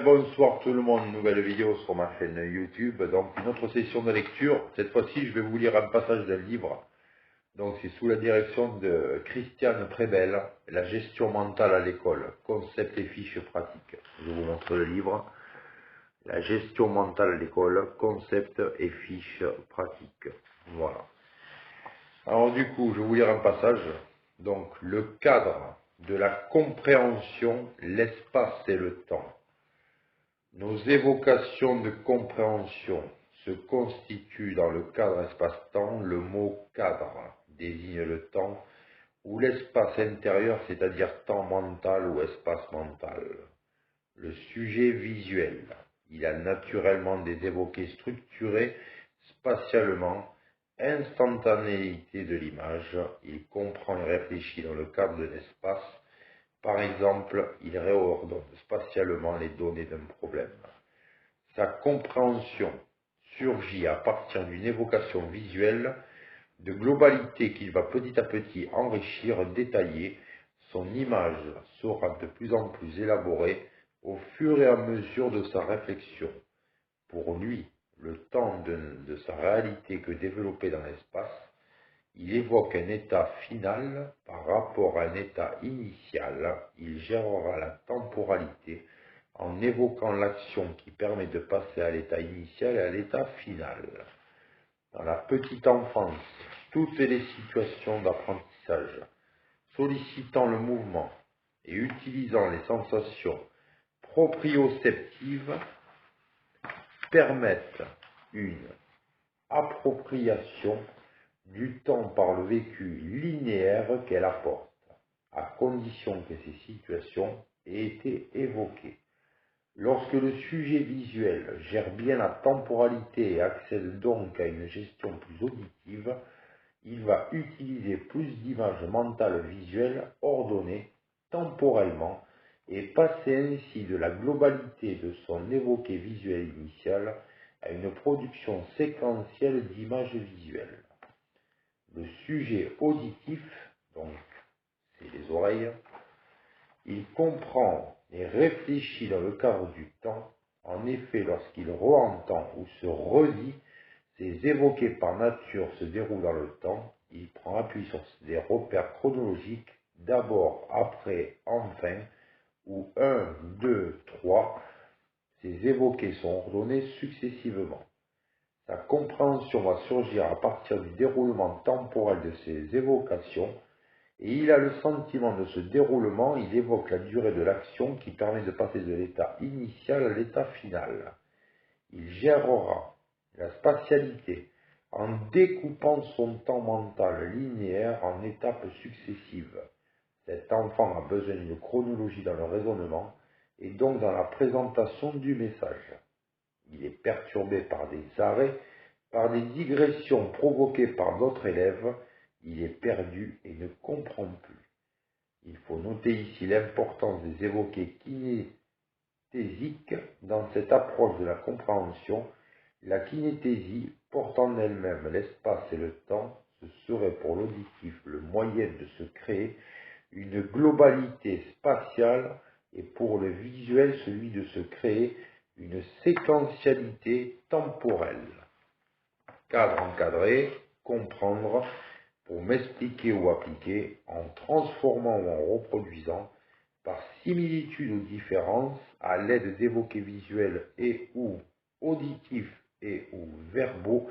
Bonsoir tout le monde, nouvelle vidéo sur ma chaîne YouTube. Donc une autre session de lecture. Cette fois-ci, je vais vous lire un passage d'un livre. Donc c'est sous la direction de Christiane Prebel, La gestion mentale à l'école, concept et fiches pratiques. Je vous montre le livre. La gestion mentale à l'école, concept et fiches pratiques. Voilà. Alors du coup, je vais vous lire un passage. Donc le cadre de la compréhension, l'espace et le temps. Nos évocations de compréhension se constituent dans le cadre espace-temps. Le mot cadre désigne le temps ou l'espace intérieur, c'est-à-dire temps mental ou espace mental. Le sujet visuel, il a naturellement des évoqués structurés spatialement, instantanéité de l'image, il comprend et réfléchit dans le cadre de l'espace. Par exemple, il réordonne spatialement les données d'un problème. Sa compréhension surgit à partir d'une évocation visuelle de globalité qu'il va petit à petit enrichir, détailler. Son image sera de plus en plus élaborée au fur et à mesure de sa réflexion. Pour lui, le temps de sa réalité que développé dans l'espace, il évoque un état final par rapport à un état initial. Il gérera la temporalité en évoquant l'action qui permet de passer à l'état initial et à l'état final. Dans la petite enfance, toutes les situations d'apprentissage, sollicitant le mouvement et utilisant les sensations proprioceptives, permettent une appropriation du temps par le vécu linéaire qu'elle apporte, à condition que ces situations aient été évoquées. Lorsque le sujet visuel gère bien la temporalité et accède donc à une gestion plus auditive, il va utiliser plus d'images mentales visuelles ordonnées temporellement et passer ainsi de la globalité de son évoqué visuel initial à une production séquentielle d'images visuelles. Le sujet auditif, donc c'est les oreilles, il comprend et réfléchit dans le cadre du temps. En effet, lorsqu'il re-entend ou se redit, ces évoqués par nature se déroulent dans le temps. Il prend appui sur des repères chronologiques, d'abord, après, enfin, ou 1, 2, 3. Ces évoqués sont ordonnés successivement. Sa compréhension va surgir à partir du déroulement temporel de ces évocations, et il a le sentiment de ce déroulement, il évoque la durée de l'action qui permet de passer de l'état initial à l'état final. Il gérera la spatialité en découpant son temps mental linéaire en étapes successives. Cet enfant a besoin d'une chronologie dans le raisonnement et donc dans la présentation du message. Il est perturbé par des arrêts, par des digressions provoquées par d'autres élèves. Il est perdu et ne comprend plus. Il faut noter ici l'importance des évoqués kinesthésiques dans cette approche de la compréhension. La kinesthésie porte en elle-même l'espace et le temps. Ce serait pour l'auditif le moyen de se créer une globalité spatiale et pour le visuel celui de se créer une séquentialité temporelle. Cadre encadré, comprendre, pour m'expliquer ou appliquer, en transformant ou en reproduisant, par similitude ou différence, à l'aide d'évoqués visuels et ou auditifs et ou verbaux,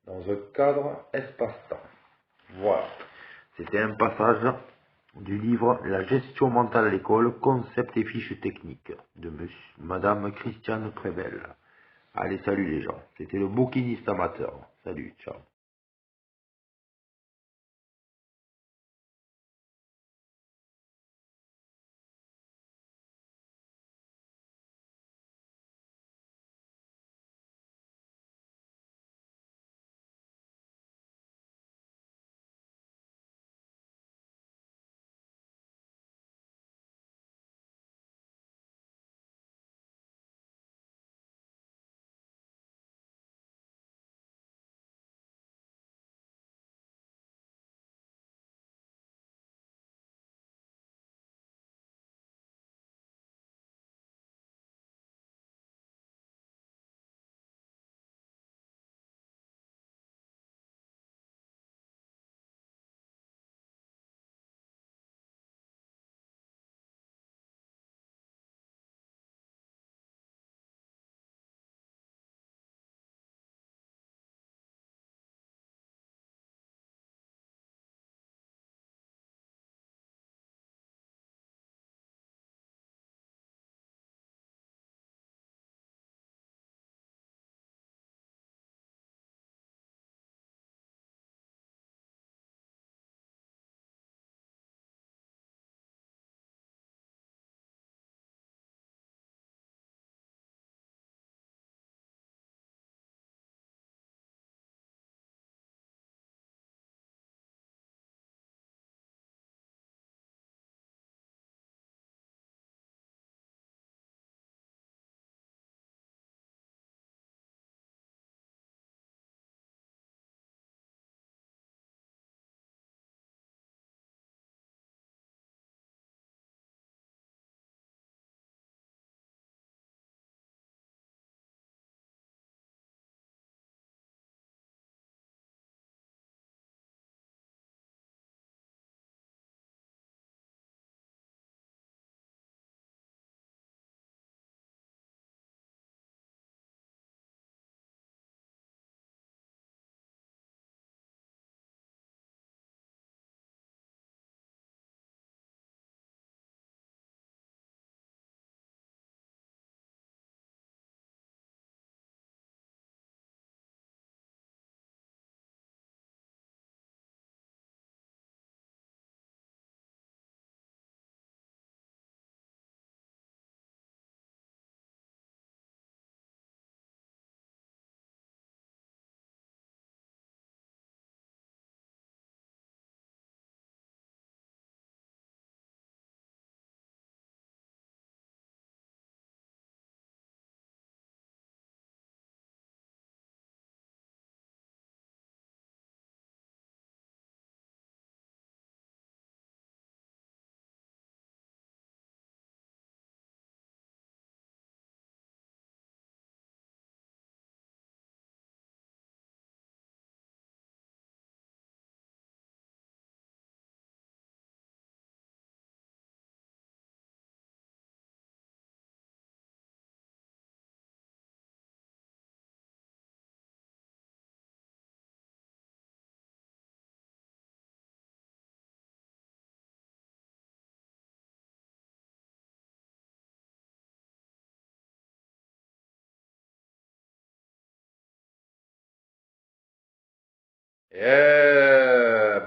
dans un cadre espace-temps. Voilà, c'était un passage du livre La gestion mentale à l'école, concept et fiches techniques de Madame Christiane Prebel. Allez, salut les gens, c'était le bouquiniste amateur. Salut, ciao.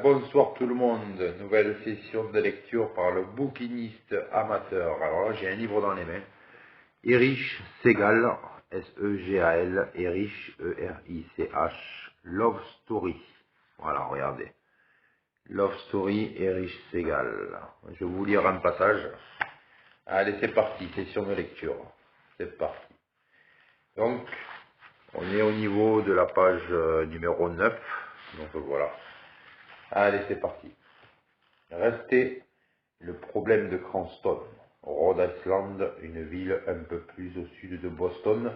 Bonsoir tout le monde, nouvelle session de lecture par le bouquiniste amateur. Alors là j'ai un livre dans les mains, Erich Segal, S-E-G-A-L, Erich, E-R-I-C-H, Love Story. Voilà, regardez. Love Story, Erich Segal. Je vais vous lire un passage. Allez, c'est parti, session de lecture. C'est parti. Donc, on est au niveau de la page numéro 9. Donc voilà. Allez, c'est parti. Restait le problème de Cranston, Rhode Island, une ville un peu plus au sud de Boston,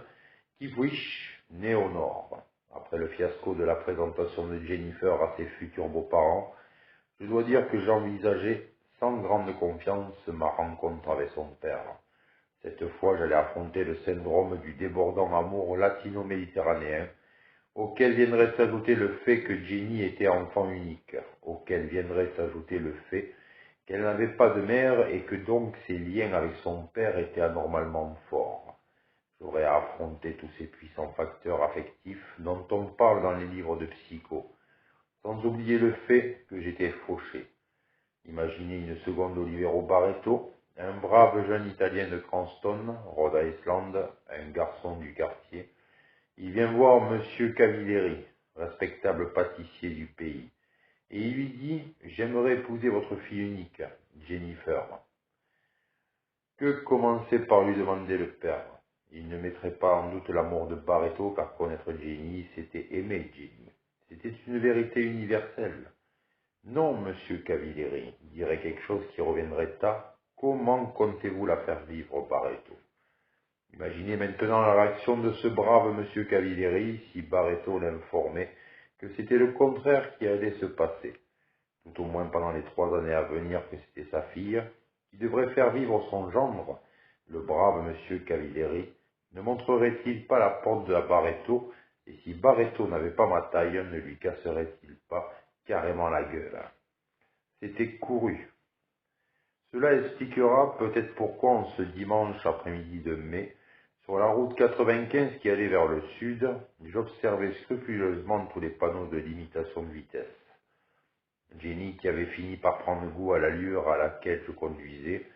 qui Wish, né au nord. Après le fiasco de la présentation de Jennifer à ses futurs beaux-parents, je dois dire que j'envisageais sans grande confiance ma rencontre avec son père. Cette fois, j'allais affronter le syndrome du débordant amour latino-méditerranéen, auquel viendrait s'ajouter le fait que Jenny était enfant unique, auquel viendrait s'ajouter le fait qu'elle n'avait pas de mère et que donc ses liens avec son père étaient anormalement forts. J'aurais à affronter tous ces puissants facteurs affectifs dont on parle dans les livres de psycho, sans oublier le fait que j'étais fauché. Imaginez une seconde Olivero Barreto, un brave jeune Italien de Cranston, Rhode Island, un garçon du quartier. Il vient voir Monsieur Camilleri, respectable pâtissier du pays, et il lui dit « J'aimerais épouser votre fille unique, Jennifer. » Que commencer par lui demander le père? Il ne mettrait pas en doute l'amour de Barreto, car connaître Jenny, c'était aimer Jenny. C'était une vérité universelle. Non, monsieur Camilleri, dirait quelque chose qui reviendrait à « Comment comptez-vous la faire vivre, Barreto ?» Imaginez maintenant la réaction de ce brave monsieur Camilleri si Barreto l'informait que c'était le contraire qui allait se passer, tout au moins pendant les 3 années à venir, que c'était sa fille qui devrait faire vivre son gendre. Le brave monsieur Camilleri ne montrerait-il pas la porte de la Barreto, et si Barreto n'avait pas ma taille, ne lui casserait-il pas carrément la gueule? C'était couru. Cela expliquera peut-être pourquoi en ce dimanche après-midi de mai, sur la route 95 qui allait vers le sud, j'observais scrupuleusement tous les panneaux de limitation de vitesse. Jenny, qui avait fini par prendre goût à l'allure à laquelle je conduisais,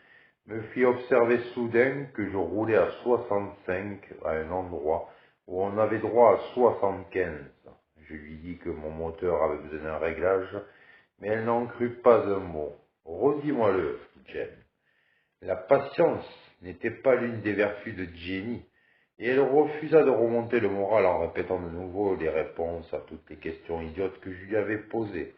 me fit observer soudain que je roulais à 65 à un endroit où on avait droit à 75. Je lui dis que mon moteur avait besoin d'un réglage, mais elle n'en crut pas un mot. Redis-moi-le, Jen. La patience n'était pas l'une des vertus de Jenny, et elle refusa de remonter le moral en répétant de nouveau les réponses à toutes les questions idiotes que je lui avais posées.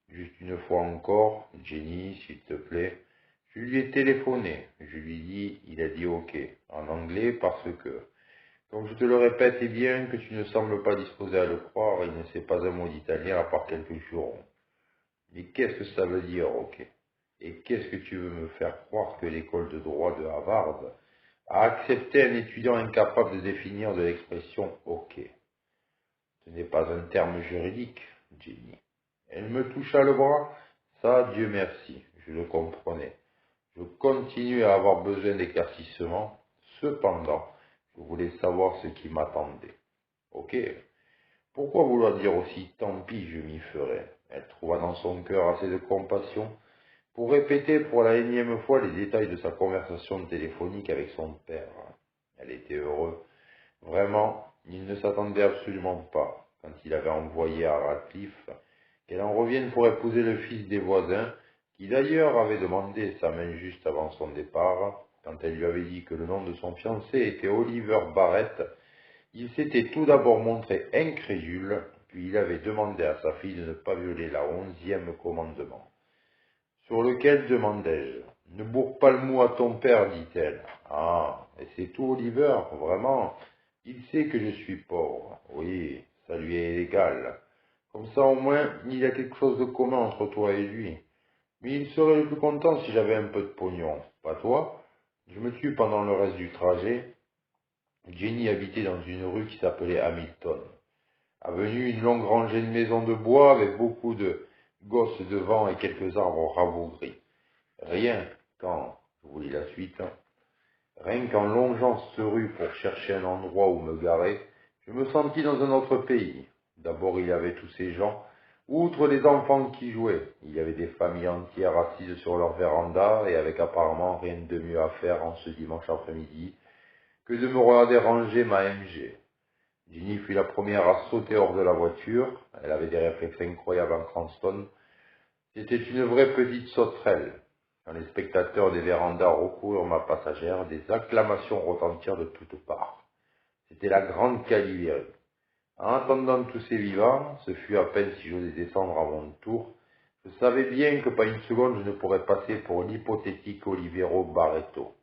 Juste une fois encore, Jenny, s'il te plaît. Je lui ai téléphoné. Je lui ai dit, il a dit OK, en anglais parce que, comme je te le répète, eh bien que tu ne sembles pas disposé à le croire, il ne sait pas un mot d'italien à part quelques jurons. Mais qu'est-ce que ça veut dire, OK? Et qu'est-ce que tu veux me faire croire que l'école de droit de Harvard a accepté un étudiant incapable de définir de l'expression OK? Ce n'est pas un terme juridique, Jenny. Elle me toucha le bras. Ça, Dieu merci, je le comprenais. Je continuais à avoir besoin d'éclaircissement. Cependant, je voulais savoir ce qui m'attendait. Ok. Pourquoi vouloir dire aussi tant pis, je m'y ferai? Elle trouva dans son cœur assez de compassion pour répéter pour la énième fois les détails de sa conversation téléphonique avec son père. Elle était heureuse. Vraiment, il ne s'attendait absolument pas, quand il avait envoyé à Radcliffe, qu'elle en revienne pour épouser le fils des voisins, qui d'ailleurs avait demandé sa main juste avant son départ. Quand elle lui avait dit que le nom de son fiancé était Oliver Barrett, il s'était tout d'abord montré incrédule, puis il avait demandé à sa fille de ne pas violer la 11e commandement. Sur lequel demandai-je? Ne bourre pas le mot à ton père, dit-elle. Ah, et c'est tout, Oliver, vraiment? Il sait que je suis pauvre. Oui, ça lui est égal. Comme ça, au moins, il y a quelque chose de commun entre toi et lui. Mais il serait le plus content si j'avais un peu de pognon. Pas toi? Je me tue pendant le reste du trajet. Jenny habitait dans une rue qui s'appelait Hamilton. Avenue, une longue rangée de maisons de bois avec beaucoup de gosses devant et quelques arbres rabougris. Rien quand, je vous lis la suite, rien qu'en longeant cette rue pour chercher un endroit où me garer, je me sentis dans un autre pays. D'abord il y avait tous ces gens, Outre les enfants qui jouaient, il y avait des familles entières assises sur leur véranda et avec apparemment rien de mieux à faire en ce dimanche après-midi que de me regarder ranger ma MG. Ginny fut la première à sauter hors de la voiture. Elle avait des réflexes incroyables en Cranston. C'était une vraie petite sauterelle. Quand les spectateurs des vérandas recoururent ma passagère, des acclamations retentirent de toutes parts. C'était la grande Calivérie. En attendant tous ces vivants, ce fut à peine si j'osais descendre à mon tour. Je savais bien que pas une seconde je ne pourrais passer pour l'hypothétique Olivero Barreto.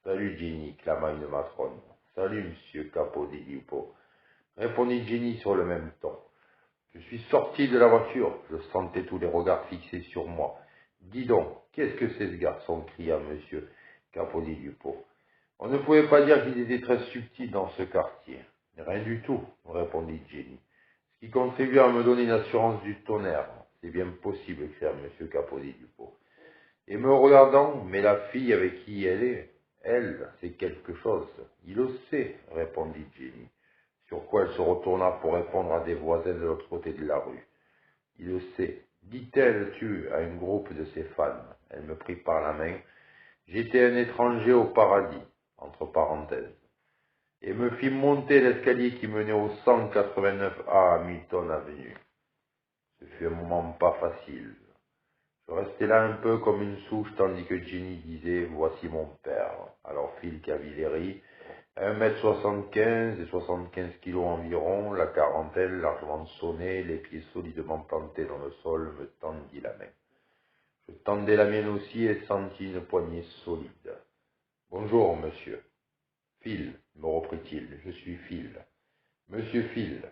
Salut Jenny, clama une matrone. Salut monsieur Capodilupo, répondit Jenny sur le même ton. Je suis sorti de la voiture, je sentais tous les regards fixés sur moi. Dis donc, qu'est-ce que c'est ce garçon cria monsieur Capodilupo. On ne pouvait pas dire qu'ils étaient très subtils dans ce quartier. Rien du tout, répondit Jenny. Ce qui contribue à me donner une assurance du tonnerre. C'est bien possible, cria M. Capodilupo. Et me regardant, mais la fille avec qui elle est, elle, c'est quelque chose. Il le sait, répondit Jenny. Sur quoi elle se retourna pour répondre à des voisins de l'autre côté de la rue. Il le sait, dit-elle à un groupe de ses fans. Elle me prit par la main. J'étais un étranger au paradis, entre parenthèses, et me fit monter l'escalier qui menait au 189A Hamilton Avenue. Ce fut un moment pas facile. Je restais là un peu comme une souche tandis que Jenny disait « Voici mon père ». Alors Phil Cavalieri, 1m75 et 75 kilos environ, la quarantaine largement sonnée, les pieds solidement plantés dans le sol, me tendit la main. Je tendais la mienne aussi et sentis une poignée solide. « Bonjour, monsieur. »« Phil, me reprit-il, je suis Phil. »« Monsieur Phil. »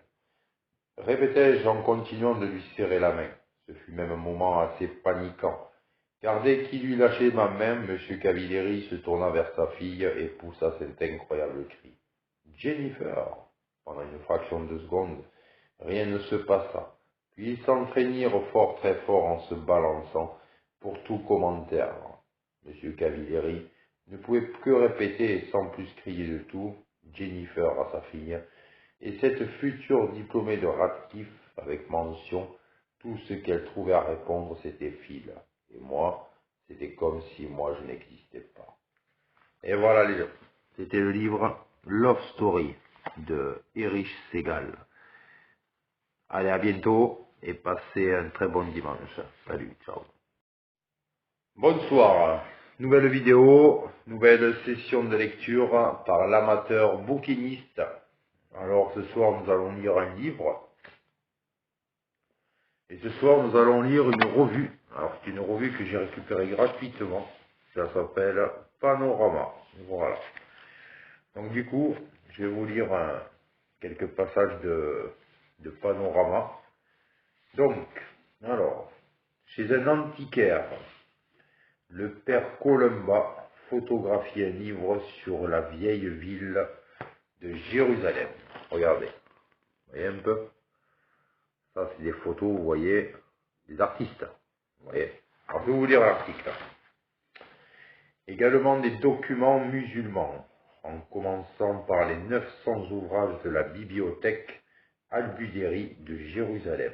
Répétai-je en continuant de lui serrer la main. Ce fut même un moment assez paniquant, car dès qu'il eut lâché ma main, M. Cavalieri se tourna vers sa fille et poussa cet incroyable cri. « Jennifer !» Pendant une fraction de seconde, rien ne se passa, puis ils s'entraînirent fort très fort en se balançant pour tout commentaire. M. Cavalieri ne pouvait que répéter, sans plus crier de tout, « Jennifer » à sa fille, et cette future diplômée de Radcliffe, avec mention, tout ce qu'elle trouvait à répondre, c'était Phil. Et moi, c'était comme si moi je n'existais pas. Et voilà, c'était le livre Love Story de Erich Segal. Allez, à bientôt et passez un très bon dimanche. Salut, ciao. Bonsoir. Nouvelle vidéo, nouvelle session de lecture par l'amateur bouquiniste. Alors ce soir, nous allons lire un livre. Et ce soir, nous allons lire une revue. Alors, c'est une revue que j'ai récupérée gratuitement. Ça s'appelle Panorama. Voilà. Donc, du coup, je vais vous lire quelques passages de Panorama. Donc, alors, chez un antiquaire, le père Columba photographie un livre sur la vieille ville de Jérusalem. Regardez. Vous voyez un peu? Ça, c'est des photos, vous voyez, des artistes. Vous voyez. Alors, je vais vous lire l'article. Également des documents musulmans, en commençant par les 900 ouvrages de la bibliothèque Al-Buderi de Jérusalem.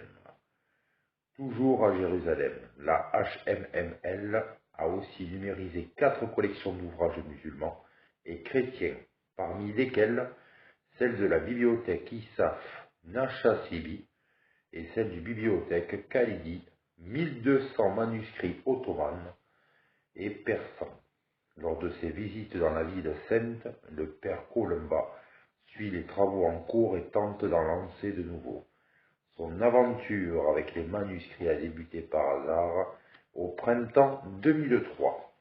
Toujours à Jérusalem, la HMML a aussi numérisé 4 collections d'ouvrages musulmans et chrétiens, parmi lesquels celle de la bibliothèque Isaf Nashasibi et celle du bibliothèque Khalidi, 1200 manuscrits ottomans et persans. Lors de ses visites dans la ville sainte, le père Columba suit les travaux en cours et tente d'en lancer de nouveaux. Son aventure avec les manuscrits a débuté par hasard au printemps 2003.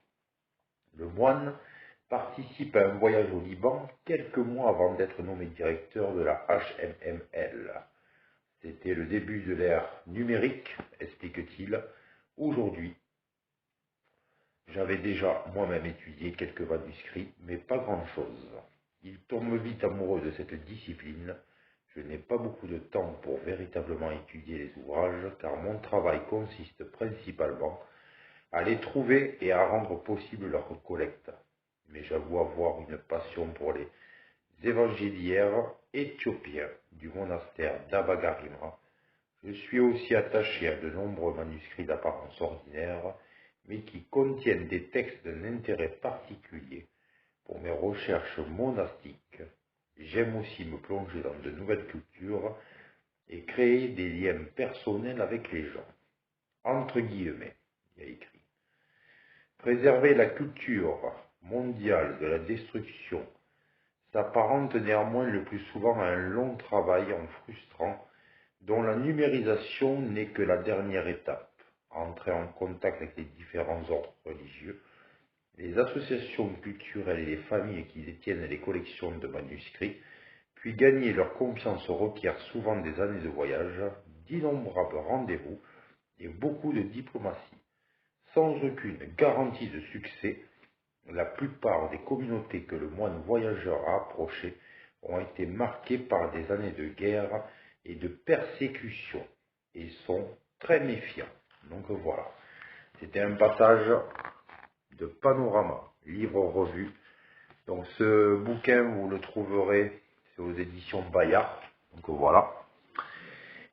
Le moine participe à un voyage au Liban quelques mois avant d'être nommé directeur de la HMML. C'était le début de l'ère numérique, explique-t-il. Aujourd'hui, j'avais déjà moi-même étudié quelques manuscrits, mais pas grand-chose. Il tombe vite amoureux de cette discipline. Je n'ai pas beaucoup de temps pour véritablement étudier les ouvrages, car mon travail consiste principalement à les trouver et à rendre possible leur collecte. Mais j'avoue avoir une passion pour les évangéliaires éthiopiens du monastère d'Abagarima. Je suis aussi attaché à de nombreux manuscrits d'apparence ordinaire, mais qui contiennent des textes d'un intérêt particulier pour mes recherches monastiques. J'aime aussi me plonger dans de nouvelles cultures et créer des liens personnels avec les gens. Entre guillemets, il y a écrit. Préserver la culture mondiale de la destruction s'apparente néanmoins le plus souvent à un long travail frustrant dont la numérisation n'est que la dernière étape. Entrer en contact avec les différents ordres religieux, les associations culturelles et les familles qui détiennent les collections de manuscrits, puis gagner leur confiance requiert souvent des années de voyage, d'innombrables rendez-vous et beaucoup de diplomatie. Sans aucune garantie de succès, la plupart des communautés que le moine voyageur a approchées ont été marquées par des années de guerre et de persécution et sont très méfiants. Donc voilà, c'était un passage de Panorama, livre-revue. Donc ce bouquin, vous le trouverez, c'est aux éditions Bayard. Donc voilà.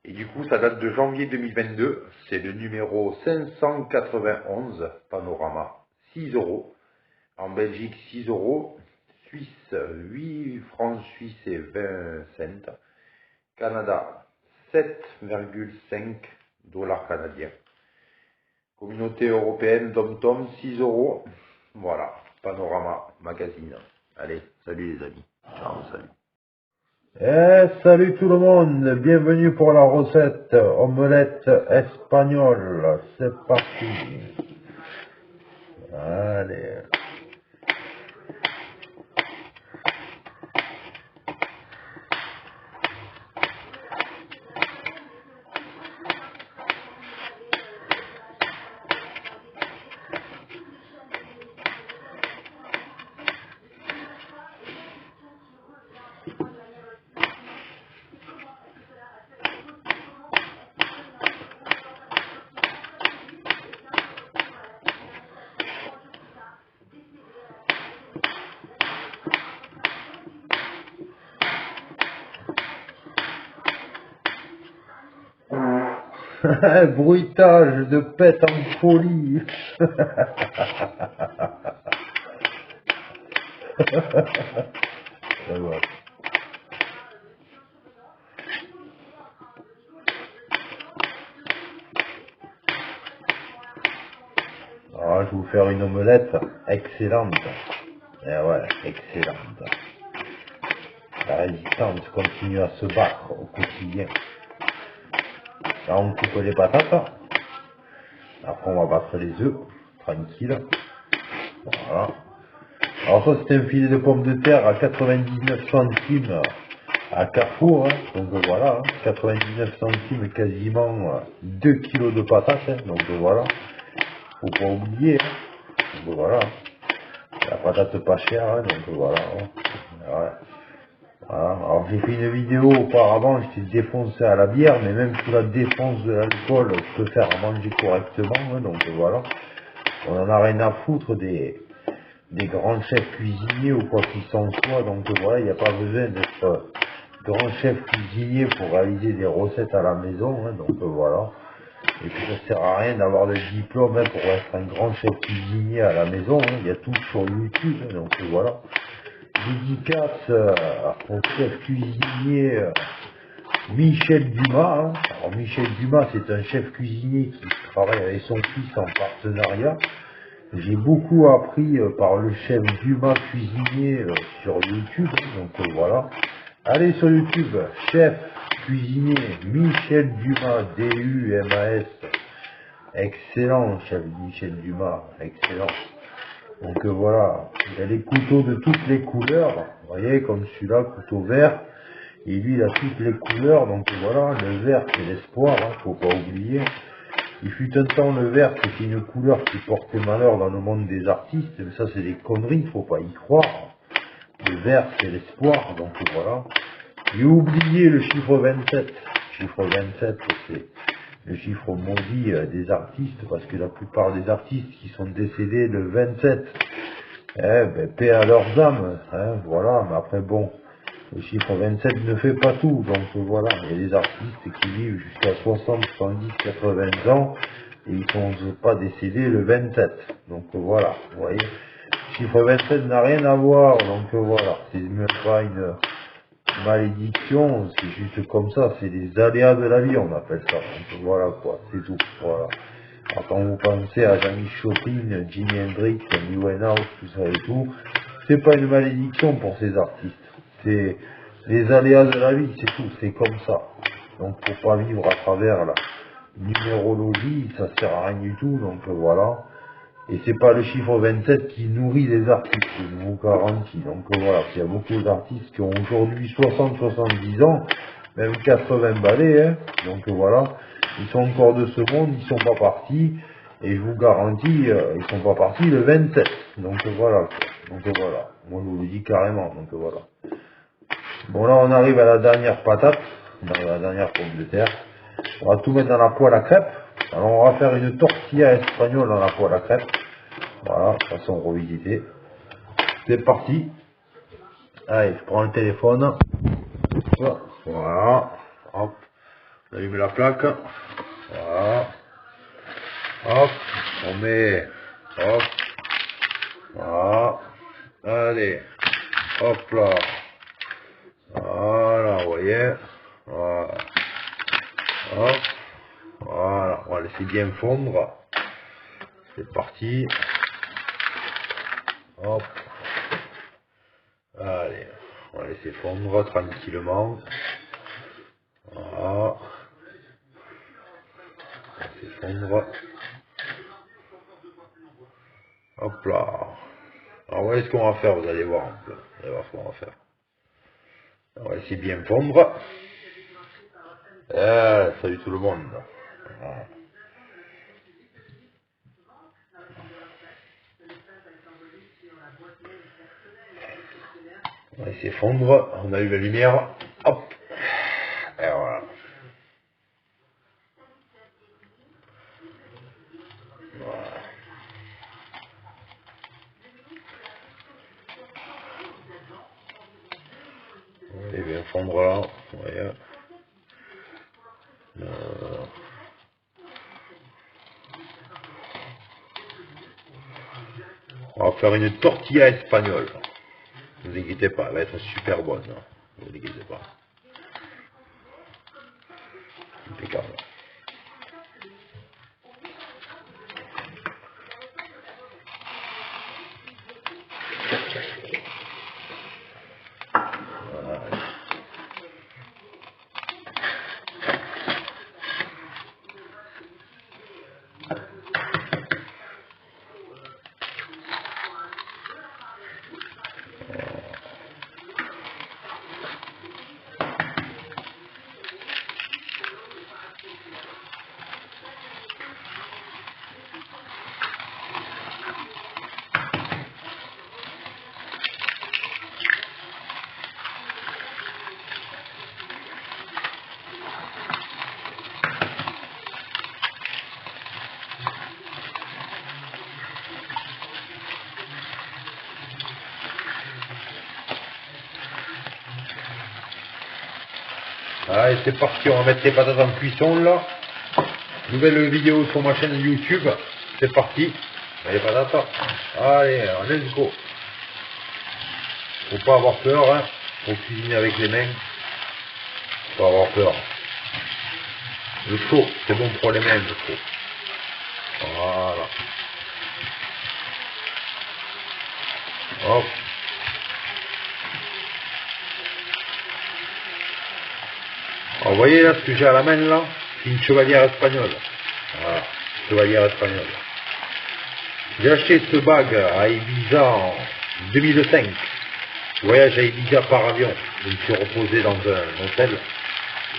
Et du coup, ça date de janvier 2022. C'est le numéro 591, Panorama, 6 €. En Belgique, 6 €. Suisse, 8 francs suisses et 20 cents. Canada, 7,5 $ canadiens. Communauté européenne, TomTom, 6 €. Voilà, Panorama Magazine. Allez, salut les amis. Ciao, salut. Salut tout le monde, bienvenue pour la recette omelette espagnole. C'est parti. Allez. Bruitage de pète en folie. Voilà. Alors, je vais vous faire une omelette excellente. Eh ouais, excellente. La résistance continue à se battre au quotidien. Là, on coupe les patates. Après, on va battre les œufs. Tranquille. Voilà. Alors ça, c'est un filet de pommes de terre à 99 centimes à Carrefour. Hein. Donc voilà, hein. 99 centimes, quasiment 2 kilos de patates. Hein. Donc voilà, faut pas oublier. Hein. Donc voilà, la patate pas chère. Hein. Donc voilà. Hein. Ouais. Voilà. Alors j'ai fait une vidéo auparavant, j'étais défoncé à la bière, mais même sous la défonce de l'alcool, je peux faire manger correctement. Hein. Donc voilà, on en a rien à foutre des grands chefs cuisiniers ou quoi qu'il s'en soit. Donc voilà, il n'y a pas besoin d'être grand chef cuisinier pour réaliser des recettes à la maison. Hein. Donc voilà. Et puis ça sert à rien d'avoir le diplôme hein, pour être un grand chef cuisinier à la maison. Hein. Il y a tout sur YouTube. Hein. Donc voilà. Dédicace au chef cuisinier Michel Dumas. Hein. Alors Michel Dumas, c'est un chef cuisinier qui travaille avec son fils en partenariat. J'ai beaucoup appris par le chef Dumas cuisinier sur YouTube, donc voilà. Allez sur YouTube, chef cuisinier Michel Dumas, D-U-M-A-S. Excellent, chef Michel Dumas, excellent. Donc voilà, il y a les couteaux de toutes les couleurs, vous voyez, comme celui-là, couteau vert. Et lui, il a toutes les couleurs, donc voilà, le vert c'est l'espoir, hein, faut pas oublier. Il fut un temps le vert, c'était une couleur qui portait malheur dans le monde des artistes, mais ça c'est des conneries, faut pas y croire. Le vert c'est l'espoir, donc voilà. J'ai oublié le chiffre 27. Le chiffre 27 c'est le chiffre maudit des artistes, parce que la plupart des artistes qui sont décédés le 27, paix à leurs âmes, hein, voilà, mais après bon, Le chiffre 27 ne fait pas tout, donc voilà, il y a des artistes qui vivent jusqu'à 60, 70, 80 ans, et ils sont pas décédés le 27. Donc voilà, vous voyez, le chiffre 27 n'a rien à voir, donc voilà, c'est même pas une malédiction, c'est juste comme ça, c'est des aléas de la vie, on appelle ça. Donc voilà quoi, c'est tout, voilà. Alors, quand vous pensez à Janis Joplin, Jimi Hendrix, Amy Winehouse, tout ça et tout, c'est pas une malédiction pour ces artistes. C'est les aléas de la vie, c'est tout, c'est comme ça. Donc faut pas vivre à travers la numérologie, ça sert à rien du tout, donc voilà. Et c'est pas le chiffre 27 qui nourrit les artistes, je vous garantis. Donc voilà, il y a beaucoup d'artistes qui ont aujourd'hui 60, 70 ans, même 80 balais, hein. Donc voilà, ils sont encore de ce monde, ils sont pas partis, et je vous garantis, ils sont pas partis le 27. Donc voilà, donc voilà, moi je vous le dis carrément, donc voilà. Bon là on arrive à la dernière patate, dans la dernière pomme de terre. On va tout mettre dans la poêle à crêpes. Alors on va faire une tortilla espagnole dans la poêle à crêpes. Voilà, façon revisitée. C'est parti. Allez, je prends le téléphone. Voilà. Hop. J'allume la plaque. Voilà. Hop. On met. Hop. Voilà. Allez. Hop là. Voilà, vous voyez. Voilà. Hop. Voilà. On va laisser bien fondre. C'est parti. Hop. Allez. On va laisser fondre tranquillement. Voilà. On va laisser fondre. Hop là. Alors voyez ce qu'on va faire, vous allez voir un peu. Vous allez voir ce qu'on va faire. On va essayer de bien fondre. Salut tout le monde. Voilà. On va essayer de fondre. On a eu la lumière. Hop. Et voilà. Voilà. On va bien fondre là. Vous voyez. On va faire une tortilla espagnole. Ne vous inquiétez pas, elle va être super bonne. Ne vous inquiétez pas. Impeccable. Allez, c'est parti, on va mettre les patates en cuisson là. Nouvelle vidéo sur ma chaîne YouTube. C'est parti. Les patates. Allez, alors, let's go. Faut pas avoir peur, hein. Faut cuisiner avec les mains. Faut pas avoir peur. Le chaud, c'est bon pour les mains, le chaud. Voilà. Hop. Alors, vous voyez là ce que j'ai à la main là, c'est une chevalière espagnole. Voilà, chevalière espagnole. J'ai acheté ce bag à Ibiza en 2005. Je voyage à Ibiza par avion. Je me suis reposé dans un hôtel.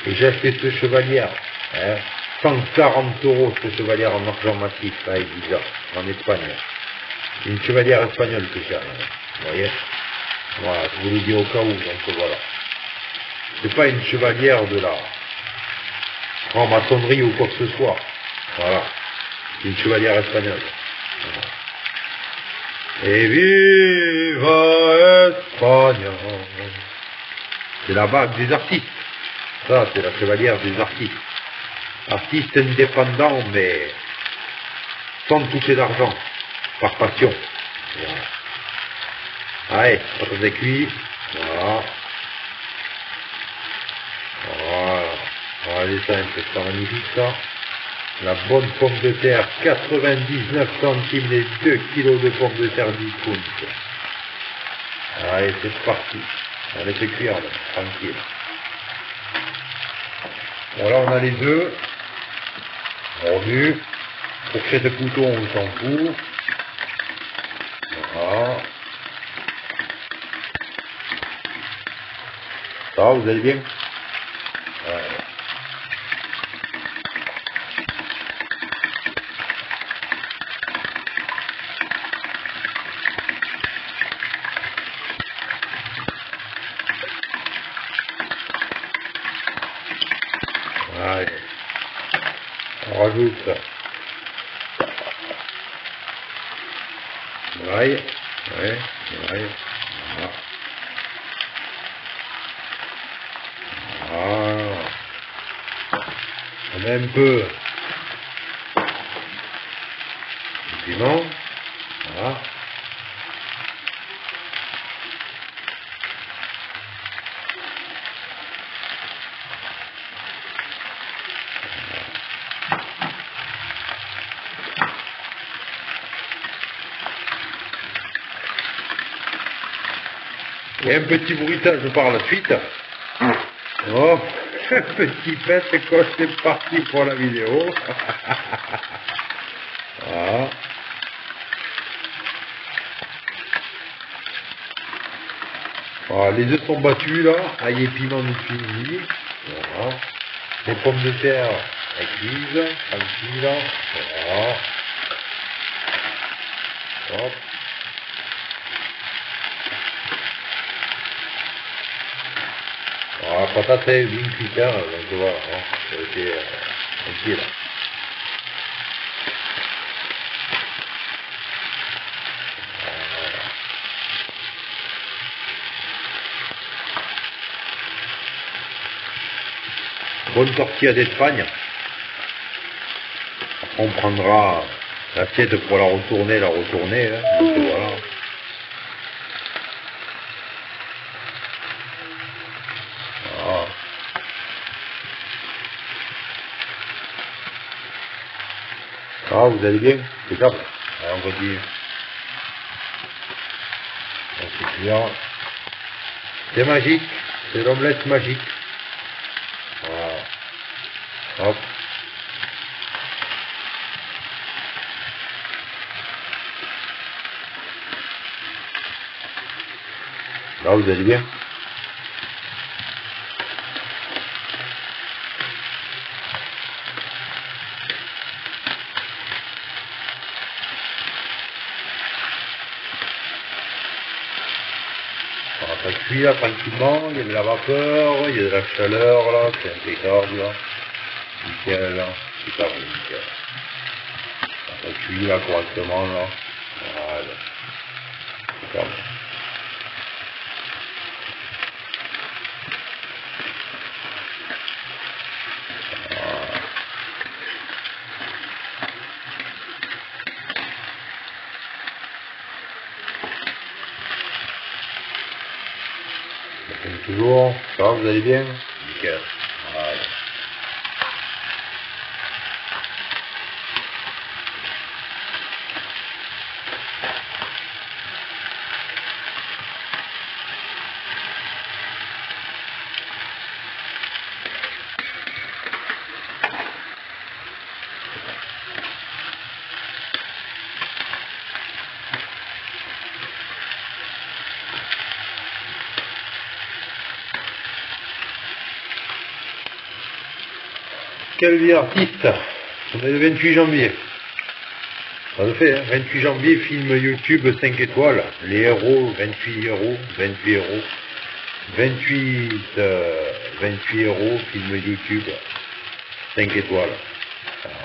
Et j'ai acheté ce chevalière. Hein, 140 € ce chevalière en argent massif à Ibiza, en Espagne. C'est une chevalière espagnole que j'ai. Vous voyez. Voilà, je vous le dis au cas où, donc voilà. C'est pas une chevalière de la franc-maçonnerie ou quoi que ce soit. Voilà. C'est une chevalière espagnole. Voilà. Et viva Espagne. C'est la vague des artistes. Ça, c'est la chevalière des artistes. Artistes indépendants, mais sans toucher d'argent, par passion. Voilà. Allez, pâte à cuit. Voilà. Voilà. Voilà les simples, c'est pas magnifique ça. La bonne pomme de terre, 99 centimes les 2 kilos de pommes de terre d'Icoun. Allez, c'est parti. On laisse cuire, là, tranquille. Voilà, on a les œufs. Revus. Fourchette de couteau, on s'en fout. Voilà. Ça va, vous allez bien? Ouais. Allez. On rajoute l'ail. Ouais, l'ail. Voilà. Voilà. On met un peu de piment. Voilà. Et un petit bruitage par la suite. Oh, un petit pète quand c'est parti pour la vidéo. Voilà. Voilà, les œufs sont battus là, ail et piment depuis midi. Voilà. Les pommes de terre cuises, tranquille. Voilà. Hop. Voilà, la patate est bien cuite, hein, donc voilà, hein, c'est tranquille. Bonne tortilla d'Espagne. On prendra l'assiette pour la retourner, hein, donc voilà. Voilà. Ah, vous allez bien? C'est top. Alors, on continue. C'est magique, c'est l'omelette magique. Voilà. Hop. Là, vous allez bien? Alors, ça cuit là tranquillement, il y a de la vapeur, il y a de la chaleur là, c'est impeccable là. Nickel là, c'est pas nickel. Ça cuit là correctement là. Voilà. Impeccable. Comme toujours, ça va, vous allez bien? Nickel. Voilà. Quelle vie artiste. On est le 28 janvier. Ça le fait, hein. 28 janvier, film YouTube 5 étoiles. Les héros, 28 euros. 28 euros. 28 euros, film YouTube 5 étoiles. Voilà.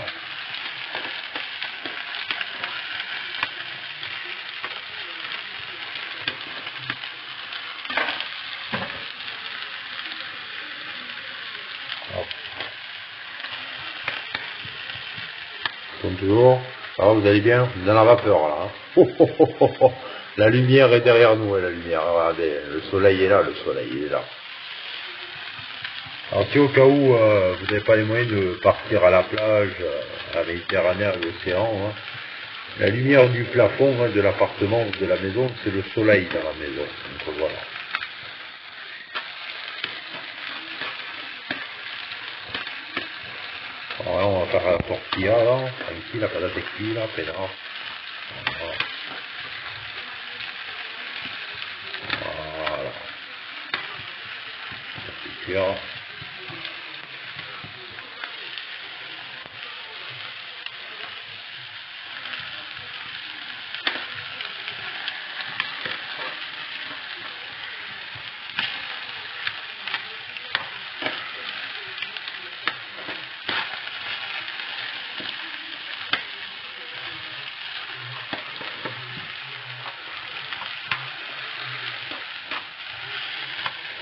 tourne toujours. Alors vous allez bien? Vous êtes dans la vapeur là. Hein. Oh, oh, oh, oh, oh. La lumière est derrière nous, la lumière. Regardez, le soleil est là, le soleil il est là. Alors si au cas où vous n'avez pas les moyens de partir à la plage, à la Méditerranée, à l'océan, hein, la lumière du plafond hein, de l'appartement ou de la maison, c'est le soleil dans la maison. Donc voilà. Alors là, on va faire la tortilla là, tranquille, la patate est cuite là, peinard. Voilà. Voilà. C'est cuire.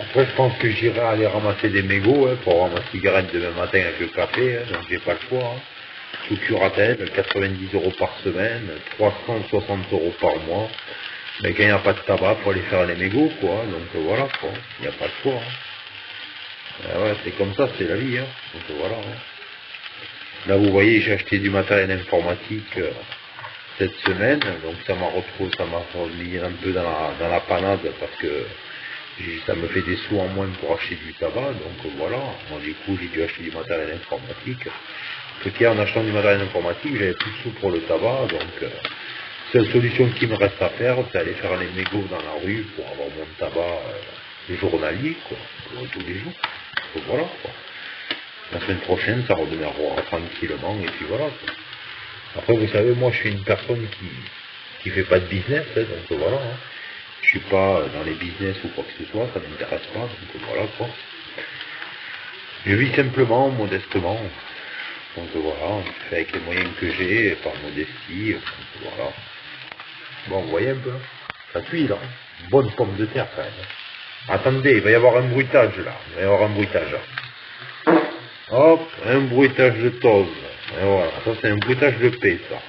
Après, je pense que j'irai aller ramasser des mégots hein, pour avoir ma cigarette demain matin avec le café, hein, donc j'ai pas le choix. Hein. Sous curatelle, 90 € par semaine, 360 € par mois. Mais quand il n'y a pas de tabac, faut aller faire les mégots, quoi. Donc voilà, quoi. Il n'y a pas de choix. Hein. Ouais, c'est comme ça, c'est la vie. Hein. Donc voilà. Hein. Là, vous voyez, j'ai acheté du matériel informatique cette semaine, donc ça m'a remis un peu dans la panade parce que ça me fait des sous en moins pour acheter du tabac, donc voilà. Moi, du coup, j'ai dû acheter du matériel informatique. En achetant du matériel informatique, j'avais plus de sous pour le tabac, donc seule solution qui me reste à faire, c'est aller faire les mégots dans la rue pour avoir mon tabac journalier, quoi, tous les jours. Donc voilà, quoi. La semaine prochaine, ça redémarrera tranquillement, et puis voilà, quoi. Après, vous savez, moi, je suis une personne qui fait pas de business, hein, donc voilà. Hein. Je suis pas dans les business ou quoi que ce soit, ça ne m'intéresse pas, donc voilà, quoi. Je vis simplement, modestement. Donc voilà, je fais avec les moyens que j'ai, par modestie, donc voilà. Bon, vous voyez un peu, ça cuit là. Bonne pomme de terre quand même. Attendez, il va y avoir un bruitage là. Il va y avoir un bruitage là. Hop, un bruitage de tose. Et voilà, ça c'est un bruitage de paix ça.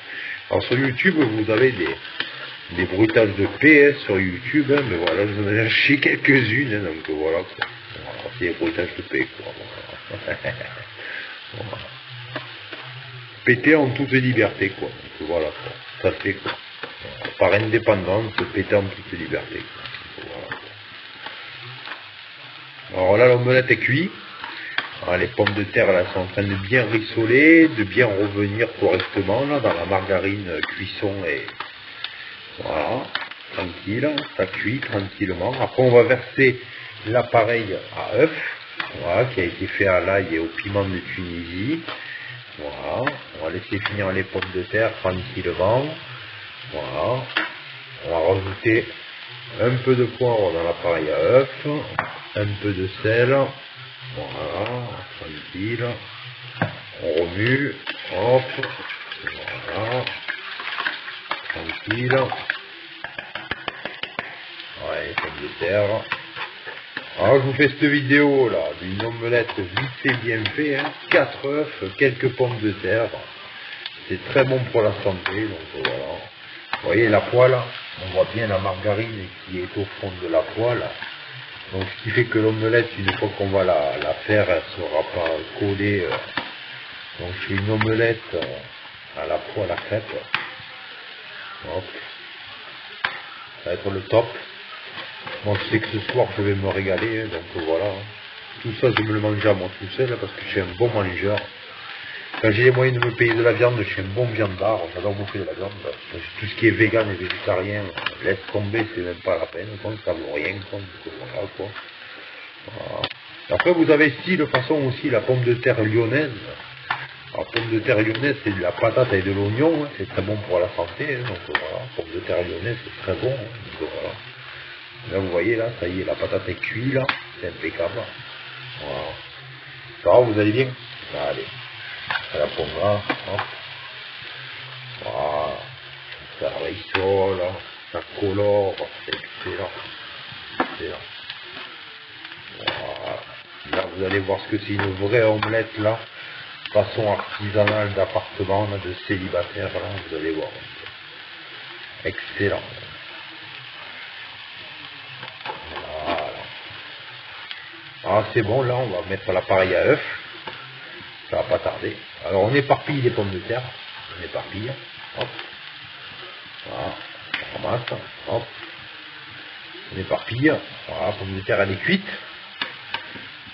Alors sur YouTube, vous avez des bruitages de paix sur YouTube, hein, mais voilà, je vous en ai lâché quelques-unes, hein, donc voilà quoi. Voilà, c'est des bruitages de paix quoi. Voilà. Voilà. Péter en toute liberté quoi. Donc voilà quoi. Ça se fait quoi. Par indépendance, péter en toute liberté. Quoi. Voilà. Alors là, l'omelette est cuite. Alors, les pommes de terre là sont en train de bien rissoler, de bien revenir correctement là dans la margarine cuisson et voilà, tranquille, ça cuit tranquillement. Après, on va verser l'appareil à œuf, voilà, qui a été fait à l'ail et au piment de Tunisie. Voilà, on va laisser finir les pommes de terre tranquillement. Voilà, on va rajouter un peu de poivre dans l'appareil à œuf, un peu de sel, voilà, tranquille, on remue, hop, voilà, tranquille, ouais, pommes de terre. Alors je vous fais cette vidéo là, d'une omelette vite fait bien fait, hein, 4 œufs, quelques pommes de terre, c'est très bon pour la santé, donc voilà. Vous voyez la poêle, on voit bien la margarine qui est au fond de la poêle. Donc ce qui fait que l'omelette, une fois qu'on va la faire, elle ne sera pas collée. Donc je fais une omelette à la poêle à crêpes. Hop. Ça va être le top. Moi je sais que ce soir je vais me régaler, hein, donc voilà. Tout ça je me le mange à moi tout seul parce que je suis un bon mangeur. Quand j'ai les moyens de me payer de la viande, je suis un bon viandard, j'adore bouffer de la viande. Tout ce qui est vegan et végétarien, laisse tomber, c'est même pas la peine, quoi, ça vaut rien, quoi. Voilà, quoi. Voilà. Après, vous avez ici de façon aussi la pomme de terre lyonnaise. La pomme de terre lyonnaise, c'est de la patate et de l'oignon, hein, c'est très bon pour la santé, hein, donc voilà, pomme de terre lyonnaise, c'est très bon, hein, donc voilà. Là, vous voyez, là, ça y est, la patate est cuite, là, c'est impeccable. Voilà. Ça va, vous allez bien? Allez. À la pomme là, hop. Voilà, ça rissole, ça colore, c'est excellent, excellent. Voilà. Là vous allez voir ce que c'est une vraie omelette là, façon artisanale d'appartement, de célibataire, là, vous allez voir. Excellent. Voilà. Alors c'est bon, là on va mettre l'appareil à œuf. Ça va pas tarder. Alors on éparpille les pommes de terre. On éparpille. Hop. Voilà. On ramasse. Hop. On éparpille. Voilà, pomme de terre elle est cuite.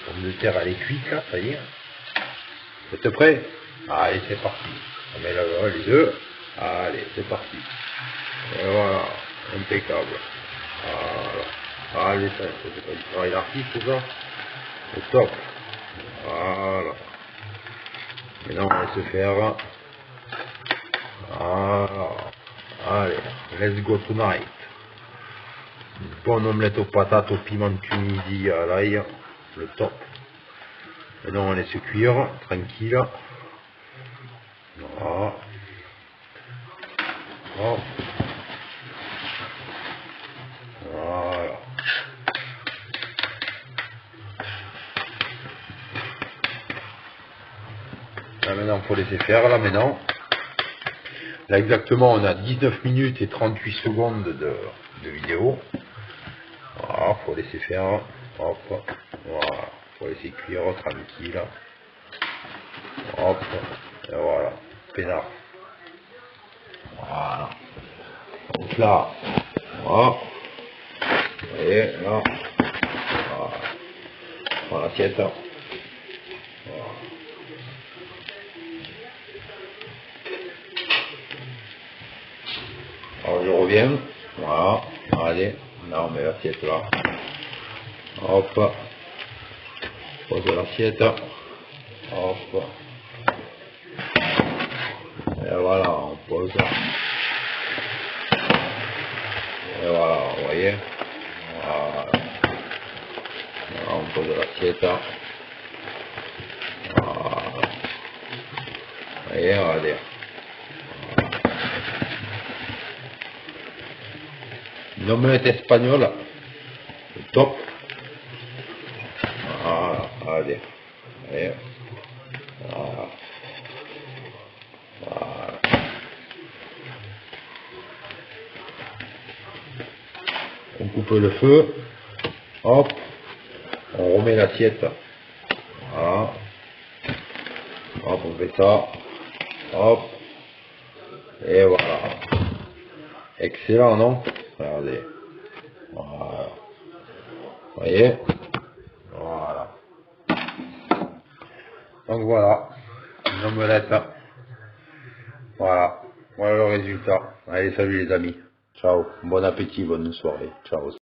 Pomme de terre elle est cuite là, ça y est. Vous êtes prêts? Allez, c'est parti. On met là, les deux. Allez, c'est parti. Et voilà, impeccable. Voilà. Allez, ça, c'est pas du travail d'artiste, tout ça. C'est top. Voilà. Maintenant, on va se faire. Voilà. Allez, let's go tonight. Une bonne omelette aux patates, au piment de Tunisie, à l'ail. Le top. Maintenant, on laisse cuire, tranquille. Voilà. Hop. Voilà. Là maintenant il faut laisser faire là maintenant. Là exactement on a 19 minutes et 38 secondes de vidéo. Voilà, faut laisser faire. Hop. Voilà. Faut laisser cuire tranquille. Hop. Et voilà. Pénard. Voilà. Donc là. Voilà. Vous voyez là. Voilà. Voilà l'assiette. Voilà. Alors je reviens, voilà, allez, là on met l'assiette là, hop, pose l'assiette, hop, et voilà, on pose, et voilà, vous voyez, voilà, voilà on pose l'assiette, voilà, vous voyez, regardez. Une omelette espagnole, top. Voilà, allez. Allez. Voilà. Voilà. On coupe le feu. Hop. On remet l'assiette. Voilà. Hop, on fait ça. Hop. Et voilà. Excellent, non? Regardez. Voilà. Vous voyez? Voilà. Donc voilà. Une omelette. Voilà. Voilà le résultat. Allez, salut les amis. Ciao. Bon appétit, bonne soirée. Ciao.